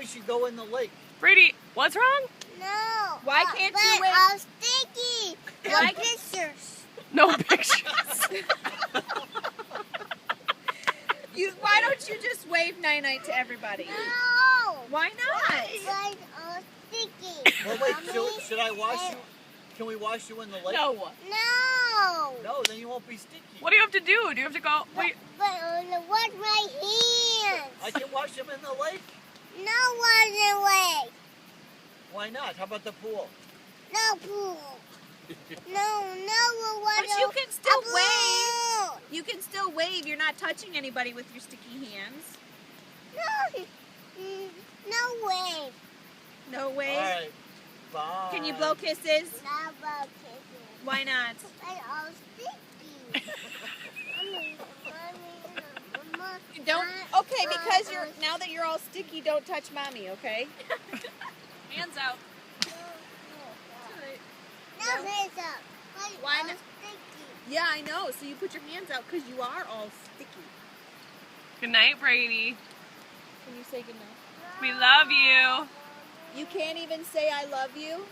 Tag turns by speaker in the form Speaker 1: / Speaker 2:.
Speaker 1: should go in the lake.
Speaker 2: Brady, what's wrong?
Speaker 3: No.
Speaker 4: Why can't you
Speaker 3: But
Speaker 4: wait?
Speaker 3: all sticky. No
Speaker 4: Why-
Speaker 3: pictures.
Speaker 2: No pictures.
Speaker 4: Why don't you just wave night-night to everybody?
Speaker 3: No.
Speaker 4: Why not?
Speaker 3: But all sticky.
Speaker 1: Well, wait,
Speaker 3: Mommy,
Speaker 1: should I wash you? Can we wash you in the lake?
Speaker 2: No.
Speaker 3: No.
Speaker 1: No, then you won't be sticky.
Speaker 2: What do you have to do? Do you have to go? Wait.
Speaker 3: But wash my hands.
Speaker 1: I can wash them in the lake.
Speaker 3: No wash away.
Speaker 1: Why not? How about the pool?
Speaker 3: No pool. No water.
Speaker 4: But you can still
Speaker 3: A
Speaker 4: wave.
Speaker 3: pool.
Speaker 4: You can still wave. You're not touching anybody with your sticky hands.
Speaker 3: No. No way.
Speaker 4: No way.
Speaker 1: All right. Bye.
Speaker 4: Can you blow kisses?
Speaker 3: Not about kissing.
Speaker 4: Why not?
Speaker 3: But all sticky. Mommy.
Speaker 4: Don't. Okay, because you're now that you're all sticky, don't touch mommy. Okay.
Speaker 2: Hands out.
Speaker 3: No hands up. But
Speaker 4: Why
Speaker 3: all
Speaker 4: not?
Speaker 3: sticky.
Speaker 4: Yeah, I know. So you put your hands out because you are all sticky.
Speaker 2: Good night, Brady.
Speaker 4: Can you say goodnight?
Speaker 2: We love you.
Speaker 4: You can't even say I love you.